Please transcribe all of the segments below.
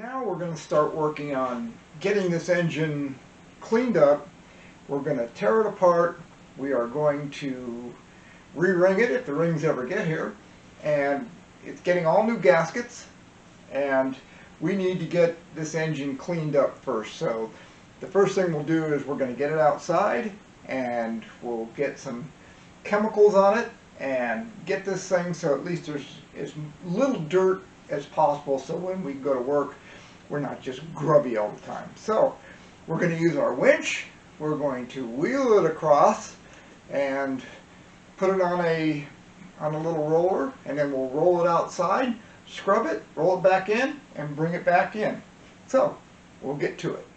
Now we're going to start working on getting this engine cleaned up. We're going to tear it apart. We are going to re-ring it if the rings ever get here. And it's getting all new gaskets. And we need to get this engine cleaned up first. So the first thing we'll do is we're going to get it outside and we'll get some chemicals on it and get this thing so at least there's as little dirt as possible, so when we go to work we're not just grubby all the time. So we're going to use our winch. We're going to wheel it across and put it on a little roller, and then we'll roll it outside, scrub it, roll it back in, and bring it back in. So we'll get to it.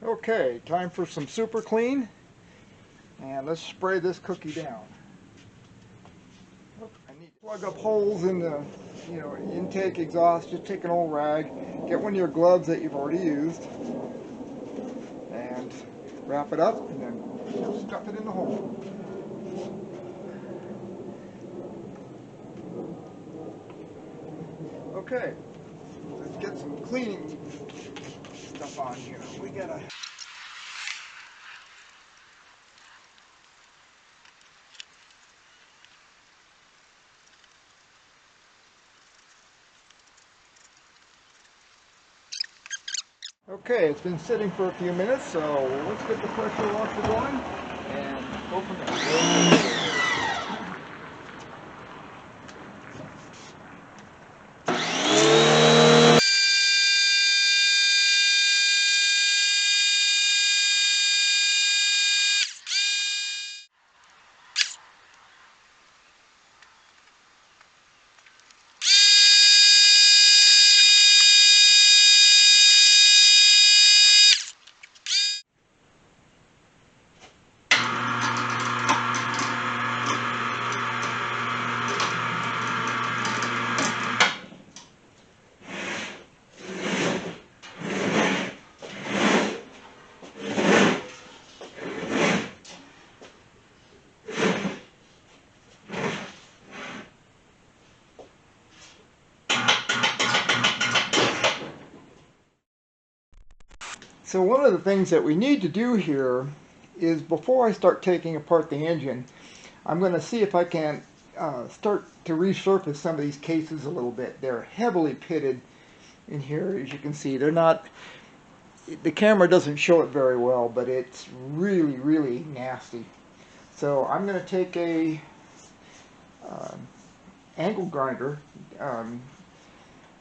Okay, time for some super clean, and let's spray this cookie down. I need to plug up holes in the intake exhaust. Just take an old rag, get one of your gloves that you've already used, and wrap it up, and then stuff it in the hole. Okay, let's get some cleaning stuff on here. We gotta. Okay, it's been sitting for a few minutes, so let's get the pressure washer going and go from there. So one of the things that we need to do here is, before I start taking apart the engine, I'm going to see if I can start to resurface some of these cases a little bit. They're heavily pitted in here, as you can see. They're not, the camera doesn't show it very well, but it's really, really nasty. So I'm going to take a angle grinder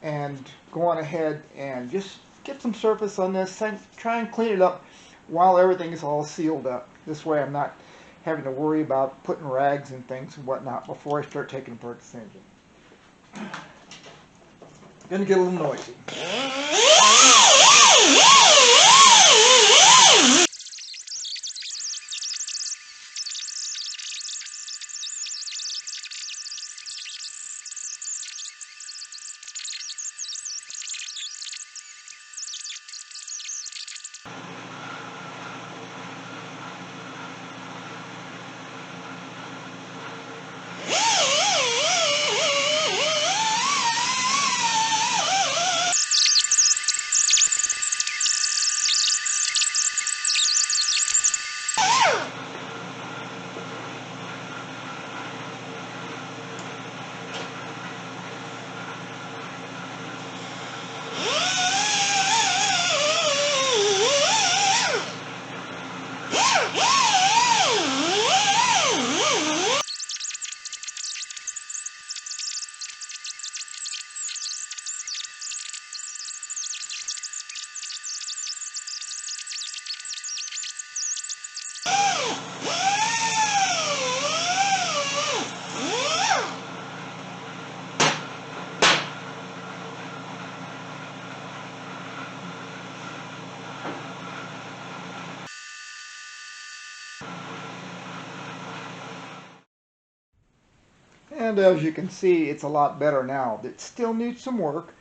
and go on ahead and just get some surface on this and try and clean it up while everything is all sealed up. This way I'm not having to worry about putting rags and things and whatnot before I start taking apart this engine. Gonna get a little noisy. And as you can see, it's a lot better now. It still needs some work.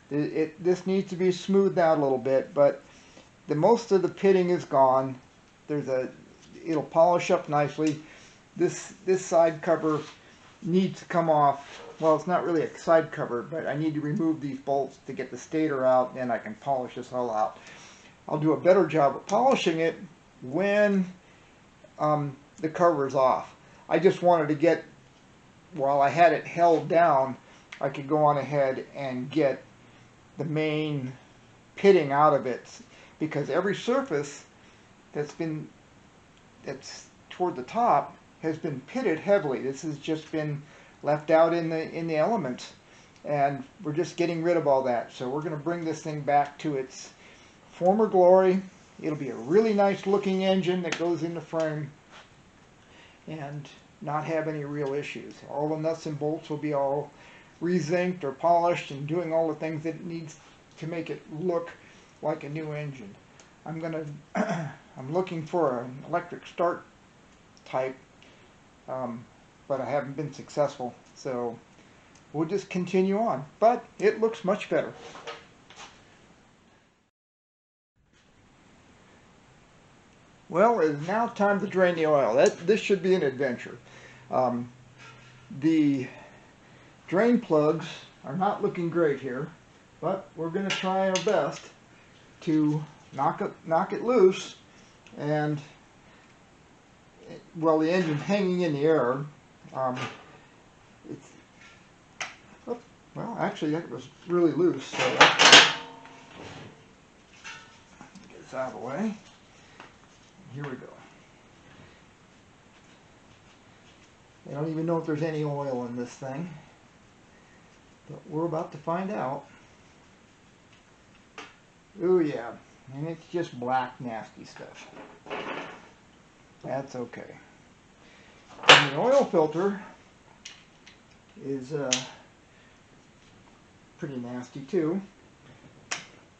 This needs to be smoothed out a little bit, but most of the pitting is gone. It'll polish up nicely. This side cover needs to come off. Well, it's not really a side cover, but I need to remove these bolts to get the stator out, and I can polish this all out. I'll do a better job of polishing it when the cover is off. I just wanted to get, while I had it held down, I could go on ahead and get the main pitting out of it, because every surface that's toward the top has been pitted heavily. This has just been left out in the elements, and we're just getting rid of all that. So we're going to bring this thing back to its former glory. It'll be a really nice looking engine that goes in the frame and not have any real issues. All the nuts and bolts will be all re-zinced or polished and doing all the things that it needs to make it look like a new engine. I'm looking for an electric start type, but I haven't been successful, so we'll just continue on. But it looks much better. Well, it is now time to drain the oil. This should be an adventure. The drain plugs are not looking great here, but we're going to try our best to knock it loose. And well, the engine's hanging in the air. Well, actually, that was really loose. So get this out of the way. Here we go. I don't even know if there's any oil in this thing, but we're about to find out. Oh yeah, and it's just black, nasty stuff. That's okay. And the oil filter is pretty nasty too,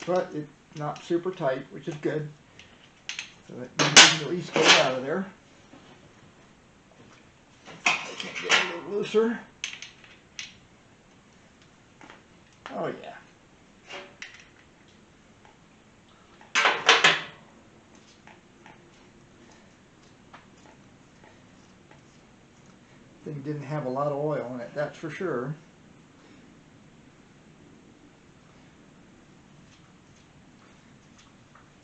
but it's not super tight, which is good. So that means we can at least get it out of there. I can get it a little looser. Oh yeah. Thing didn't have a lot of oil in it, that's for sure.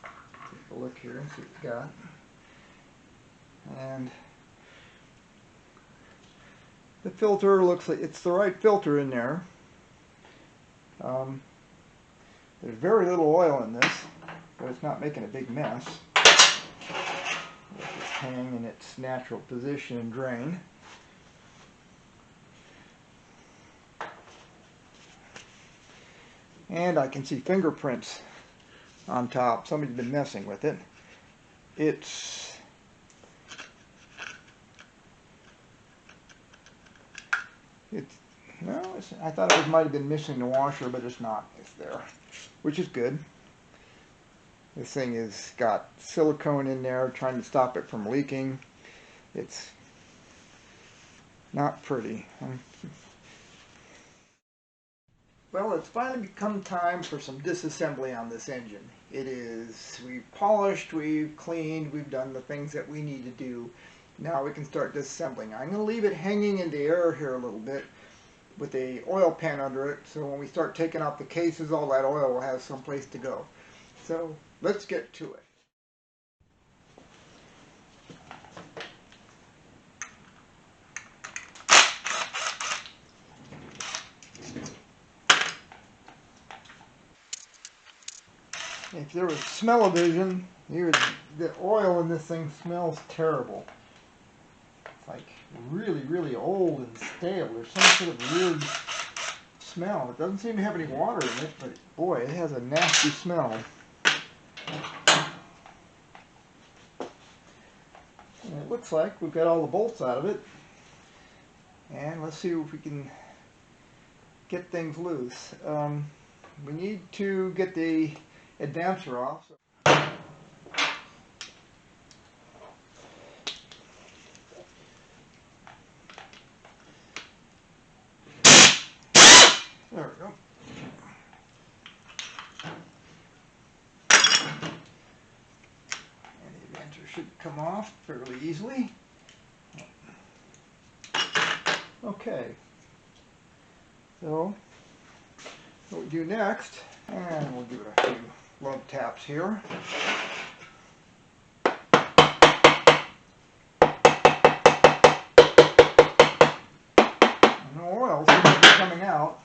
Take a look here and see what it's got. And the filter looks like it's the right filter in there. There's very little oil in this, but it's not making a big mess. Let this hang in its natural position and drain. And I can see fingerprints on top. Somebody's been messing with it. I thought it might have been missing the washer, but it's not. It's there, which is good. This thing has got silicone in there trying to stop it from leaking. It's not pretty. Well, it's finally become time for some disassembly on this engine. We've polished, we've cleaned, we've done the things that we need to do. Now we can start disassembling. I'm going to leave it hanging in the air here a little bit with a oil pan under it, so when we start taking off the cases, all that oil will have some place to go. So let's get to it. If there was smell-o-vision, the oil in this thing smells terrible. It's like really, really old and stale. There's some sort of weird smell. It doesn't seem to have any water in it, but boy, it has a nasty smell. And it looks like we've got all the bolts out of it. And let's see if we can get things loose. We need to get the advancer off. There we go. And the advancer should come off fairly easily. Okay. So, what we do next, and we'll give it a few lug taps here. No oil seems to be coming out.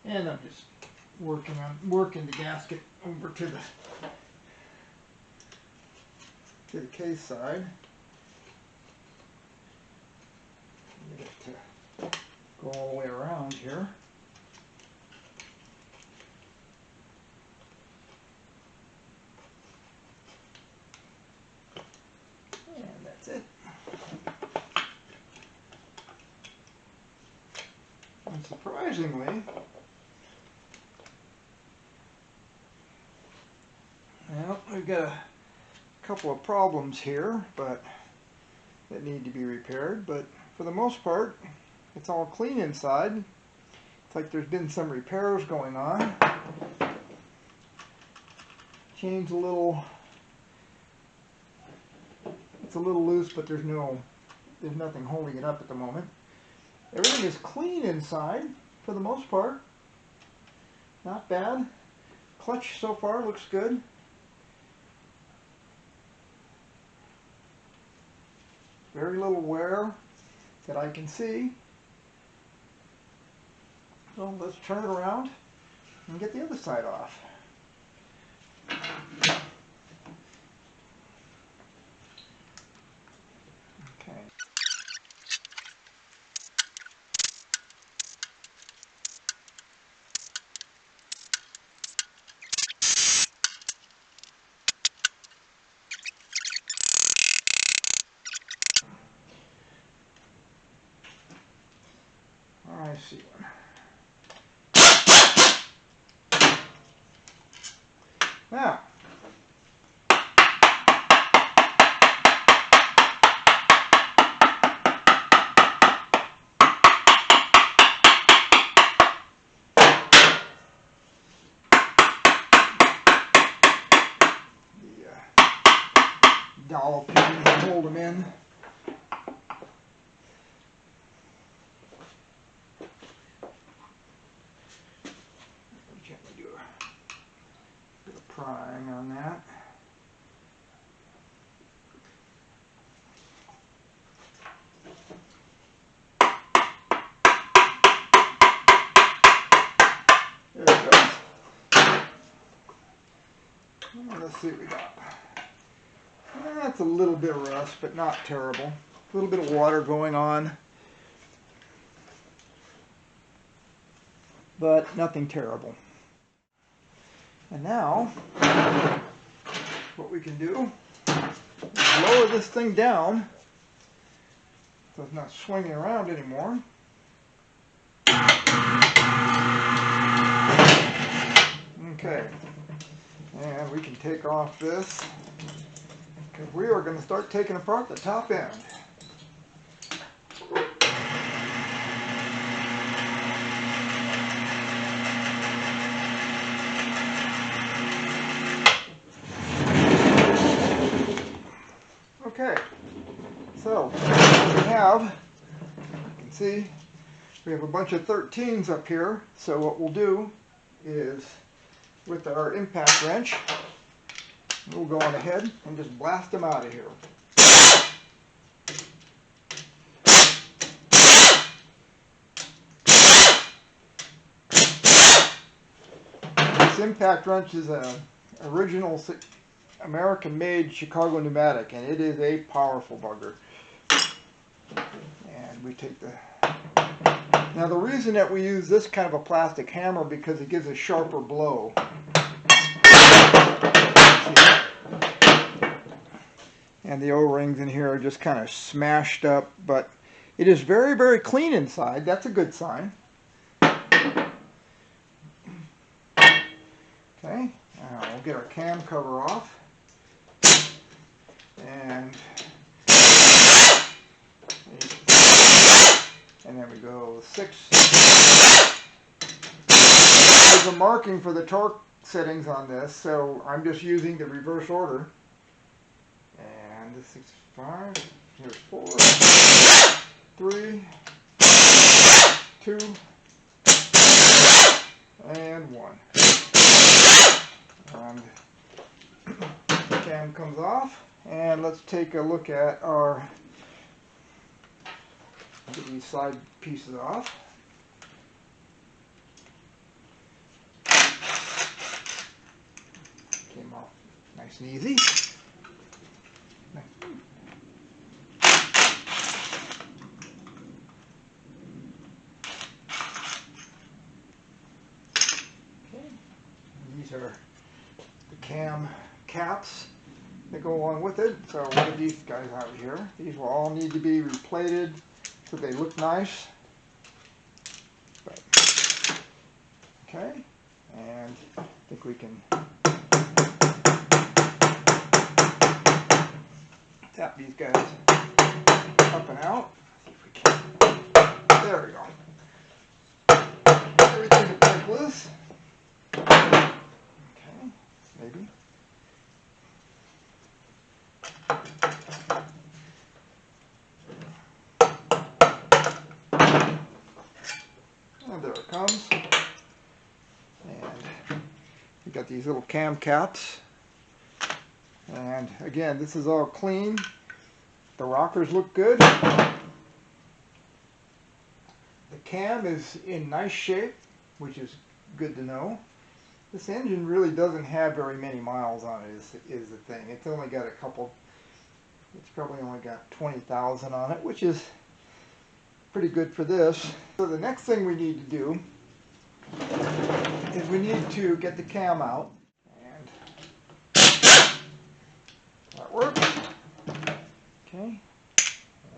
And I'm just working the gasket over to the case side. Get it to go all the way around here. And that's it. And surprisingly, well, we've got a couple of problems here, but that need to be repaired. But for the most part, it's all clean inside. It's like there's been some repairs going on. Chain's a little, it's a little loose, but there's nothing holding it up at the moment. Everything is clean inside for the most part. Not bad. Clutch so far looks good. Very little wear that I can see. So let's turn it around and get the other side off. Okay. I see one. Now, the dowel pin to hold them in. Gently do a bit of prying on that. There it goes. Let's see what we got. That's a little bit of rust, but not terrible. A little bit of water going on, but nothing terrible. And now, what we can do is lower this thing down so it's not swinging around anymore. Okay, and we can take off this because we are going to start taking apart the top end. Okay, so what we have, you can see, we have a bunch of 13s up here. So what we'll do is, with our impact wrench, we'll go on ahead and just blast them out of here. This impact wrench is a original American-made Chicago pneumatic, and it is a powerful bugger. And we take the... Now the reason that we use this kind of a plastic hammer because it gives a sharper blow. And the O-rings in here are just kind of smashed up, but it is very, very clean inside. That's a good sign. Okay, now we'll get our cam cover off. And there we go, 6. There's a marking for the torque settings on this, so I'm just using the reverse order. And this is 5, here's 4, 3, 2, and 1. And the cam comes off, and let's take a look at our, get these side pieces off. Came off nice and easy. These are the cam caps that go along with it. So what are these guys out here? These will all need to be replated so they look nice. But, okay, and I think we can tap these guys up and out. See if we can. There we go. Everything's pretty loose. Maybe. And there it comes. And we got these little cam caps. And again, this is all clean. The rockers look good. The cam is in nice shape, which is good to know. This engine really doesn't have very many miles on it, is the thing. It's only got a couple, it's probably only got 20,000 on it, which is pretty good for this. So the next thing we need to do is we need to get the cam out. And that works. Okay.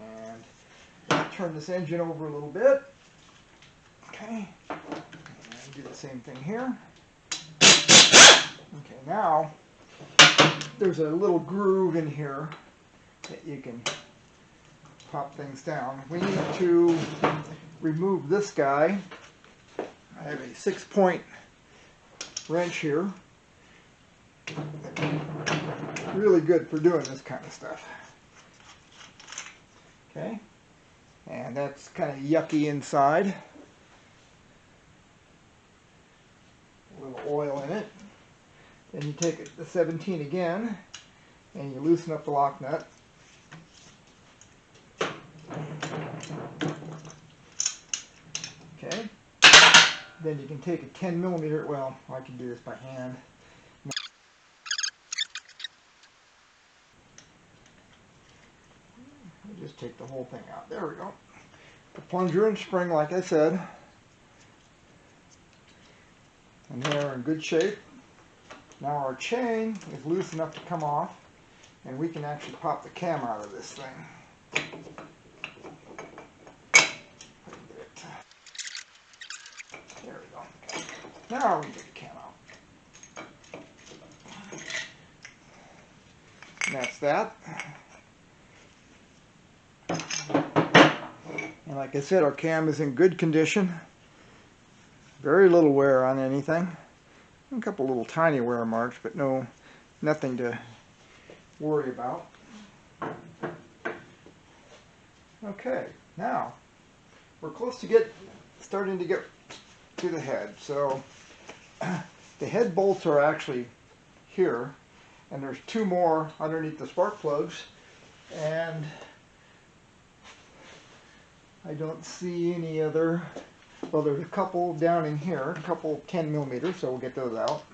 And turn this engine over a little bit. Okay. And do the same thing here. Okay, now there's a little groove in here that you can pop things down. We need to remove this guy. I have a 6-point wrench here. Really good for doing this kind of stuff. Okay, and that's kind of yucky inside. A little oil in it. Then you take the 17 again, and you loosen up the lock nut. Okay. Then you can take a 10mm, well, I can do this by hand. Just take the whole thing out. There we go. The plunger and spring, like I said. And they're in good shape. Now our chain is loose enough to come off, and we can actually pop the cam out of this thing. There we go. Now we can get the cam out. And that's that. And like I said, our cam is in good condition. Very little wear on anything. A couple little tiny wear marks, but nothing to worry about. Okay, now we're close to starting to get to the head. So the head bolts are actually here, and there's 2 more underneath the spark plugs, and I don't see any other. Well, there's a couple down in here, a couple 10mm, so we'll get those out.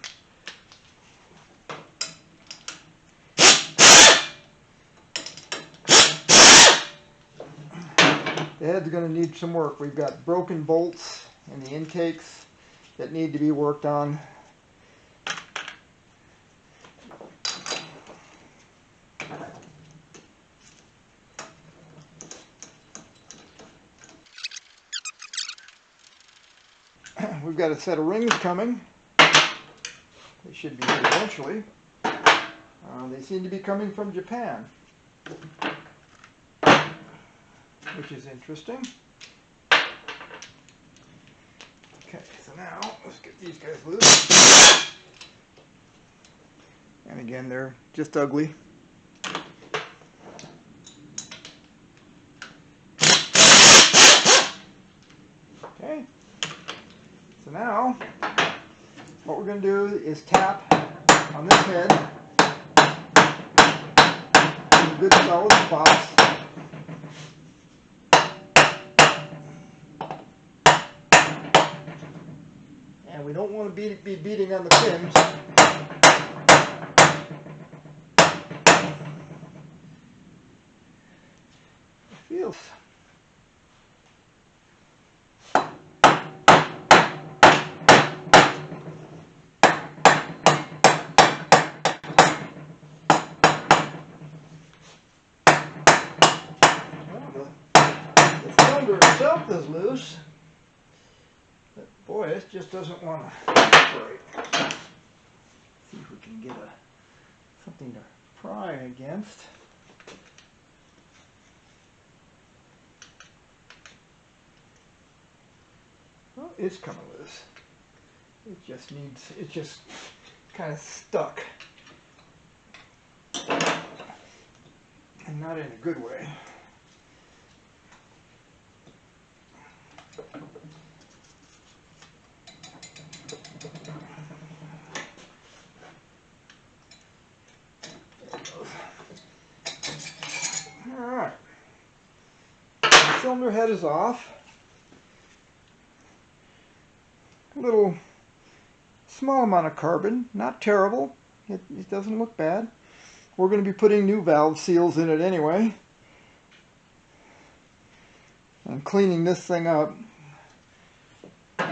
The head's going to need some work. We've got broken bolts in the intakes that need to be worked on. We've got a set of rings coming. They should be here eventually. They seem to be coming from Japan, which is interesting. Okay, so now let's get these guys loose. And again, they're just ugly. Okay, so now what we're going to do is tap on this head in good solid spots. And we don't want to be beating on the pins. It feels. The cylinder itself is loose. But boy, this just doesn't want to operate. See if we can get something to pry against. Well, it's coming loose. It's just kind of stuck. And not in a good way. Alright, the cylinder head is off. A little small amount of carbon, not terrible. It doesn't look bad. We're going to be putting new valve seals in it anyway. And cleaning this thing up. So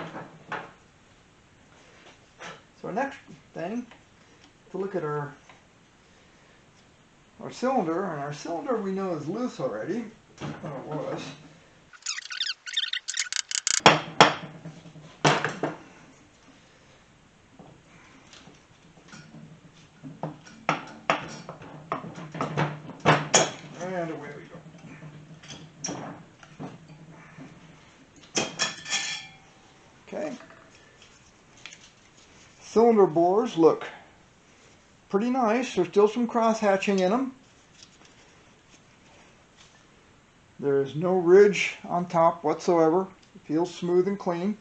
our next thing, to look at our cylinder, and our cylinder we know is loose already. Oh, it was. And away we go. Okay. Cylinder bores look pretty nice. There's still some cross hatching in them. There is no ridge on top whatsoever. It feels smooth and clean.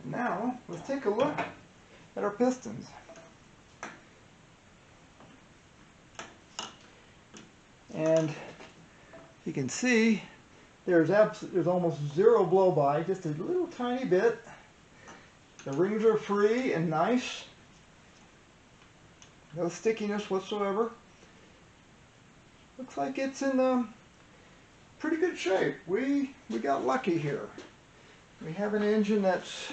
And now let's take a look at our pistons. And you can see there's almost zero blow by, just a little tiny bit. The rings are free and nice. No stickiness whatsoever. Looks like it's in pretty good shape. We got lucky here. We have an engine that's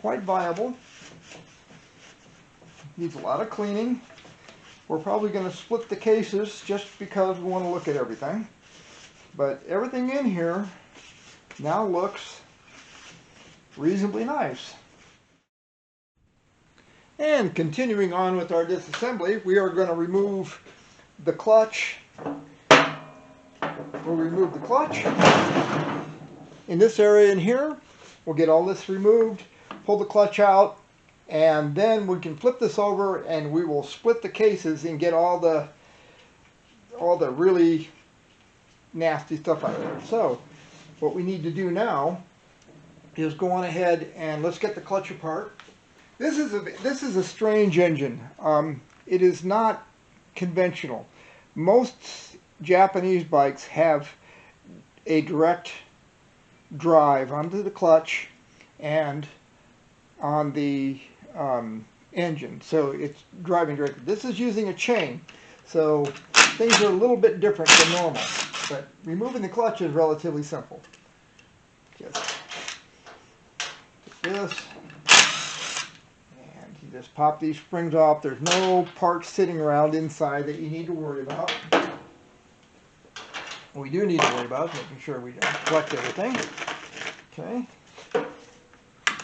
quite viable. Needs a lot of cleaning. We're probably going to split the cases just because we want to look at everything. But everything in here now looks reasonably nice. And continuing on with our disassembly, we are going to remove the clutch. We'll remove the clutch. In this area in here, we'll get all this removed, pull the clutch out, and then we can flip this over and we will split the cases and get all the really nasty stuff out of there. So what we need to do now is go on ahead and let's get the clutch apart. This is a strange engine. It is not conventional. Most Japanese bikes have a direct drive onto the clutch and on the engine, so it's driving directly. This is using a chain, so things are a little bit different than normal. But removing the clutch is relatively simple. Just take this, and you just pop these springs off. There's no parts sitting around inside that you need to worry about. What we do need to worry about is making sure we don't collect everything. Okay.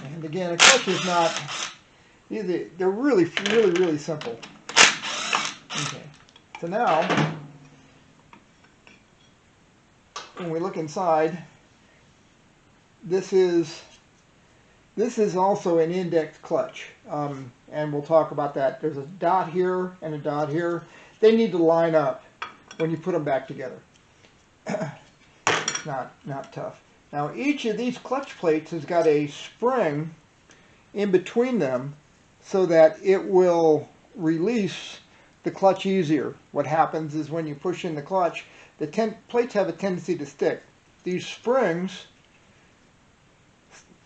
And again, a clutch is not, they're really simple. Okay. So now, when we look inside, this is also an index clutch, and we'll talk about that. There's a dot here and a dot here. They need to line up when you put them back together. It's not tough. Now each of these clutch plates has got a spring in between them so that it will release the clutch easier. What happens is when you push in the clutch, the plates have a tendency to stick. These springs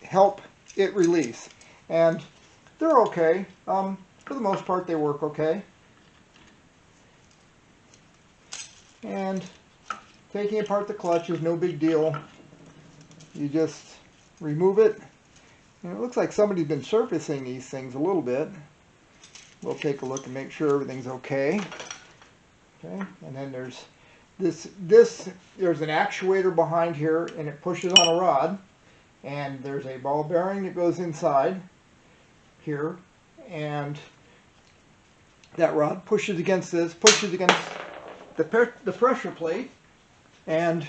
help it release, and they're okay. For the most part, they work okay. And taking apart the clutch is no big deal. You just remove it, and it looks like somebody's been surfacing these things a little bit. We'll take a look and make sure everything's okay. Okay, and then there's there's an actuator behind here, and it pushes on a rod, and there's a ball bearing that goes inside here, and that rod pushes against this, pushes against the pressure plate, and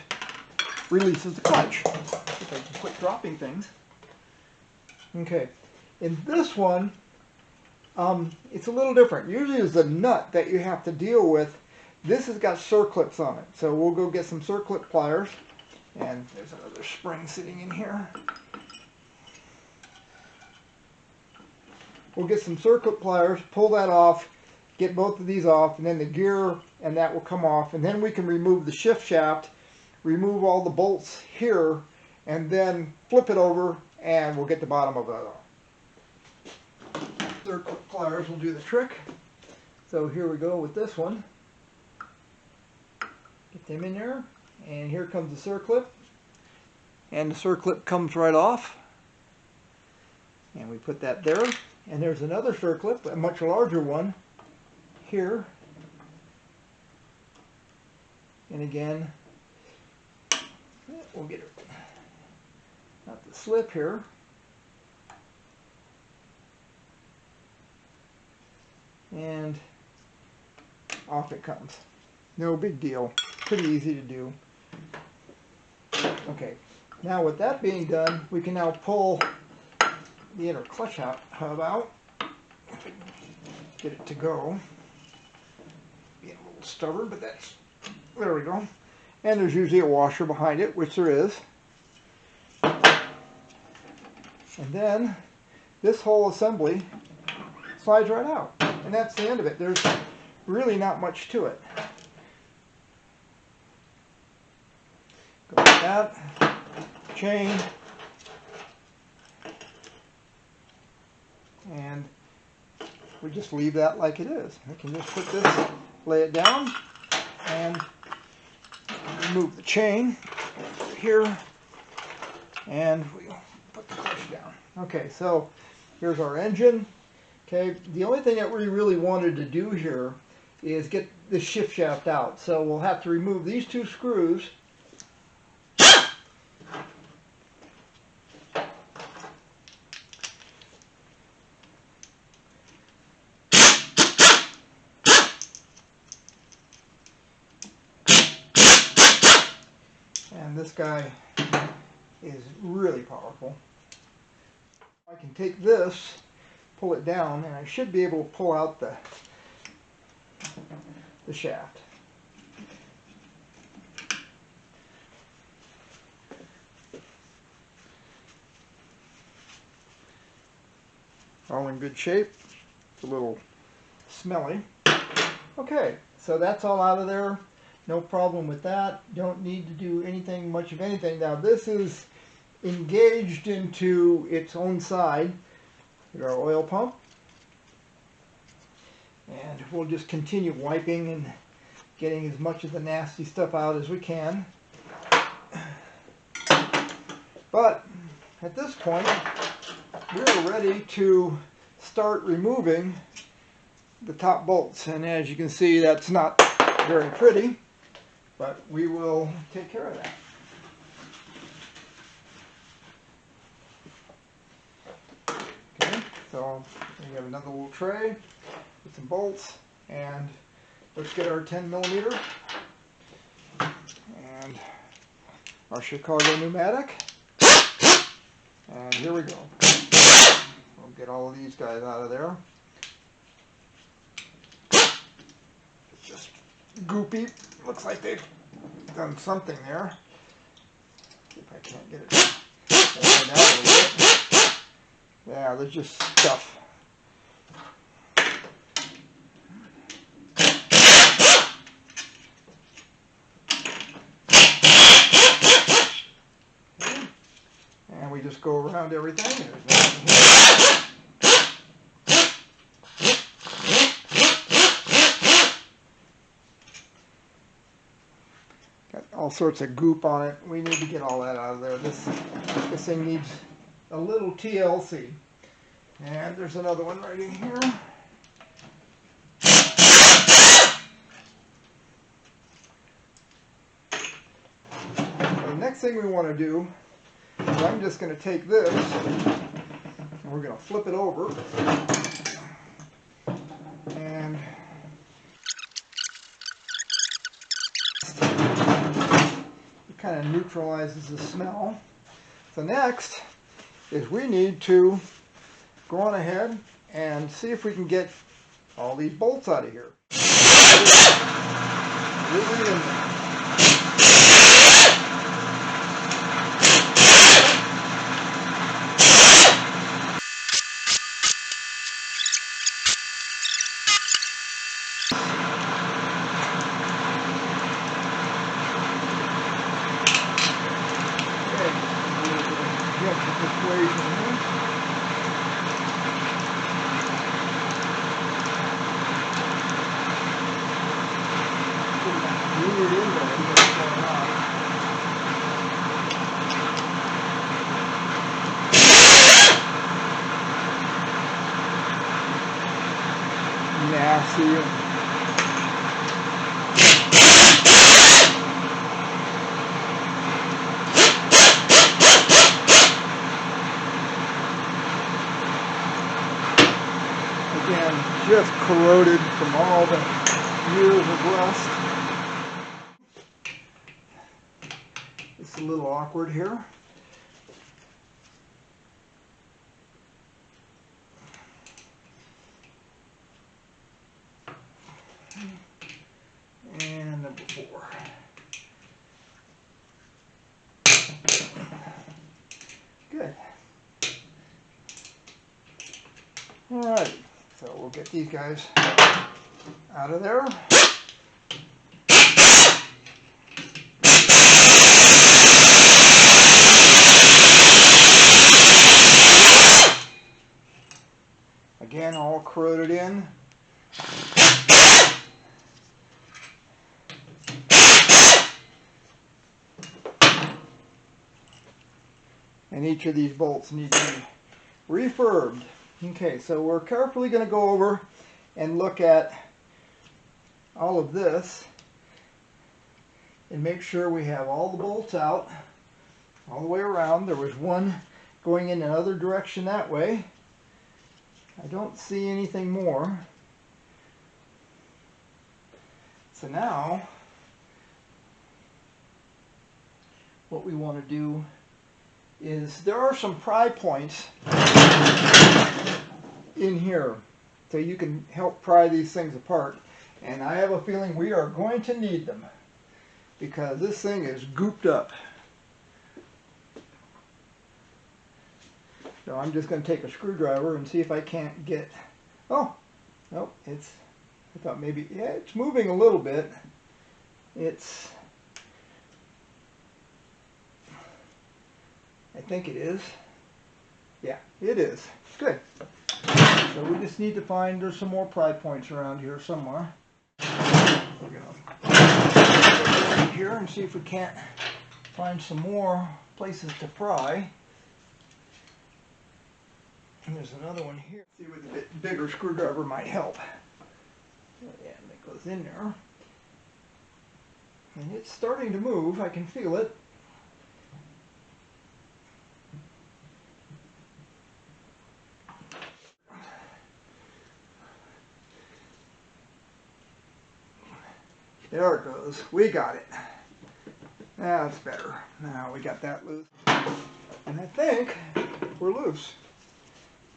releases the clutch. If I can quit dropping things. Okay, in this one, it's a little different. Usually there's a nut that you have to deal with. This has got circlips on it, so we'll go get some circlip pliers, and there's another spring sitting in here. We'll get some circlip pliers, pull that off, get both of these off, and then the gear and that will come off, and then we can remove the shift shaft, remove all the bolts here, and then flip it over, and we'll get the bottom of that off. Circlip pliers will do the trick. So here we go with this one. Get them in there, and here comes the circlip, and the circlip comes right off, and we put that there, and there's another circlip, a much larger one here, and again we'll get it not the slip here, and off it comes. No big deal. Pretty easy to do. Okay, now with that being done, we can now pull the inner clutch hub out. If I can get it to go. Being a little stubborn, but there we go. And there's usually a washer behind it, which there is. And then this whole assembly slides right out. And that's the end of it. There's really not much to it. Go like that, chain, and we just leave that like it is. We can just put this, lay it down, and remove the chain here, and we'll put the clutch down. Okay, so here's our engine. Okay, the only thing that we really wanted to do here is get the shift shaft out. So we'll have to remove these two screws. And this guy is really powerful. I can take this, pull it down, and I should be able to pull out the shaft. All in good shape. It's a little smelly. Okay, so that's all out of there. No problem with that. Don't need to do anything, much of anything. Now this is engaged into its own side. Here's our oil pump. And we'll just continue wiping and getting as much of the nasty stuff out as we can. But at this point, we're ready to start removing the top bolts. And as you can see, that's not very pretty, but we will take care of that. Okay, so we have another little tray with some bolts, and let's get our 10mm and our Chicago pneumatic. And here we go. We'll get all of these guys out of there. It's just goopy. Looks like they've done something there. See if I can't get it out a little bit. Yeah, there's just stuff. We just go around everything. Got all sorts of goop on it. We need to get all that out of there. This thing needs a little TLC. And there's another one right in here. The next thing we want to do, I'm just going to take this and we're going to flip it over, and it kind of neutralizes the smell. So next is we need to go on ahead and see if we can get all these bolts out of here. Really in there. Nasty. Again, just corroded from all the years of rust. It's a little awkward here. And number 4. Good. Alright, so we'll get these guys out of there. Again, all corroded in. And each of these bolts need to be refurbed. Okay, so we're carefully going to go over and look at all of this and make sure we have all the bolts out all the way around. There was one going in another direction that way. I don't see anything more. So now what we want to do is, there are some pry points in here so you can help pry these things apart, and I have a feeling we are going to need them because this thing is gooped up. So I'm just going to take a screwdriver and see if I can't get, oh, nope, it's, I thought maybe, yeah, it's moving a little bit. It's, I think it is. Yeah, it is. Good. So we just need to find, there's some more pry points around here somewhere. We're going to here and see if we can't find some more places to pry. And there's another one here. See, with a bit bigger screwdriver might help. Yeah, that goes in there. And it's starting to move. I can feel it. There it goes. We got it. That's better. Now we got that loose. And I think we're loose.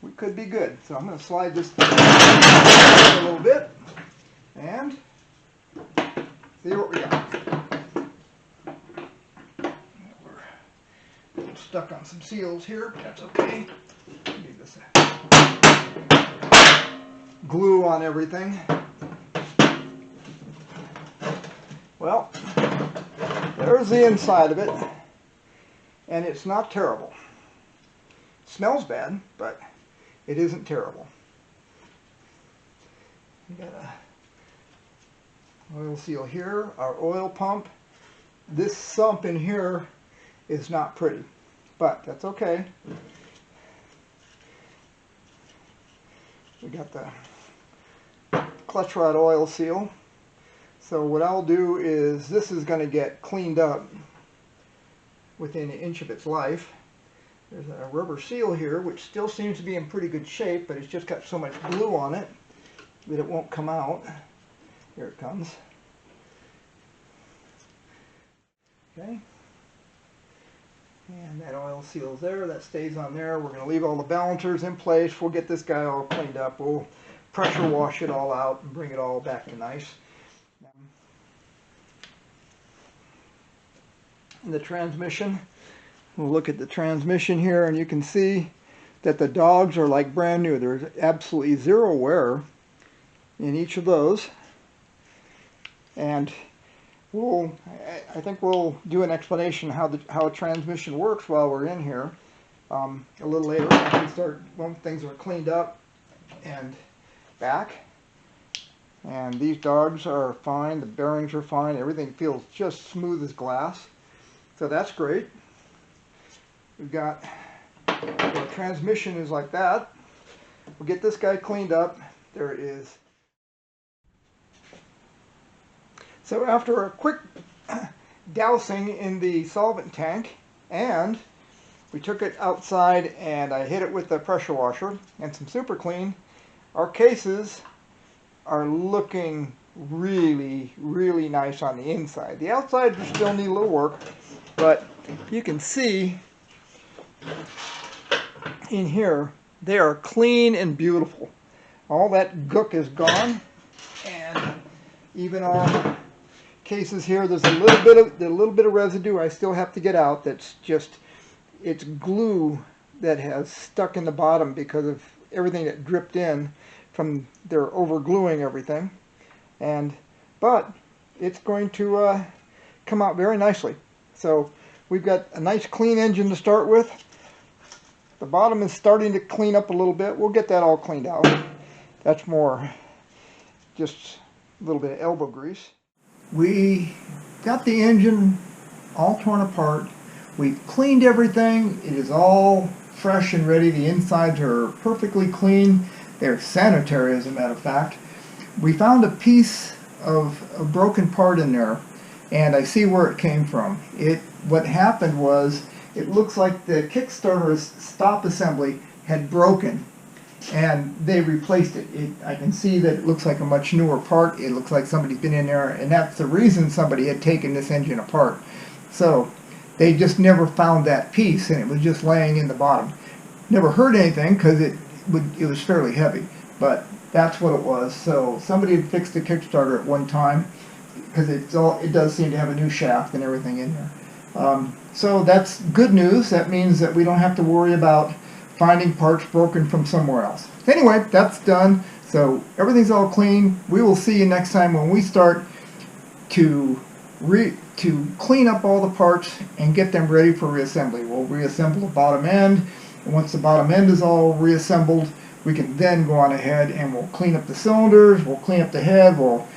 We could be good. So I'm going to slide this a little bit and see what we got. We're a little stuck on some seals here, but that's okay. Need this glue on everything. Well, there's the inside of it, and it's not terrible. It smells bad, but it isn't terrible. We got a oil seal here, our oil pump. This sump in here is not pretty, but that's okay. We got the clutch rod oil seal. So what I'll do is, this is going to get cleaned up within an inch of its life. There's a rubber seal here, which still seems to be in pretty good shape, but it's just got so much glue on it that it won't come out. Here it comes. Okay. And that oil seal's there, that stays on there. We're going to leave all the balancers in place. We'll get this guy all cleaned up. We'll pressure wash it all out and bring it all back to nice. The transmission, we'll look at the transmission here, and you can see that the dogs are like brand new. There's absolutely zero wear in each of those. And I think we'll do an explanation how a transmission works while we're in here a little later, when things are cleaned up and back. And these dogs are fine, the bearings are fine, everything feels just smooth as glass. So that's great. We've got, our transmission is like that. We'll get this guy cleaned up. There it is. So after a quick dousing in the solvent tank, and we took it outside and I hit it with the pressure washer and some super clean, our cases are looking really, really nice on the inside. The outside will still need a little work, but you can see in here they are clean and beautiful. All that gook is gone, and even our cases here, there's a little bit of residue I still have to get out. That's just, it's glue that has stuck in the bottom because of everything that dripped in from their over gluing everything. But it's going to come out very nicely. So we've got a nice clean engine to start with. The bottom is starting to clean up a little bit. We'll get that all cleaned out. That's more just a little bit of elbow grease. We got the engine all torn apart. We cleaned everything. It is all fresh and ready. The insides are perfectly clean. They're sanitary, as a matter of fact. We found a piece of a broken part in there, and I see where it came from. What happened was, it looks like the Kickstarter's stop assembly had broken, and they replaced it. I can see that it looks like a much newer part. It looks like somebody's been in there, and that's the reason somebody had taken this engine apart. So they just never found that piece, and it was just laying in the bottom. Never heard anything because it was fairly heavy, but that's what it was. So somebody had fixed the Kickstarter at one time, because it does seem to have a new shaft and everything in there. So that's good news. That means that we don't have to worry about finding parts broken from somewhere else. Anyway, that's done. So everything's all clean. We will see you next time when we start to clean up all the parts and get them ready for reassembly. We'll reassemble the bottom end, and once the bottom end is all reassembled, we can then go on ahead and we'll clean up the cylinders, we'll clean up the head, we'll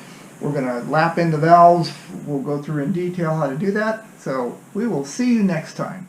We're going to lap in the valves. We'll go through in detail how to do that. So we will see you next time.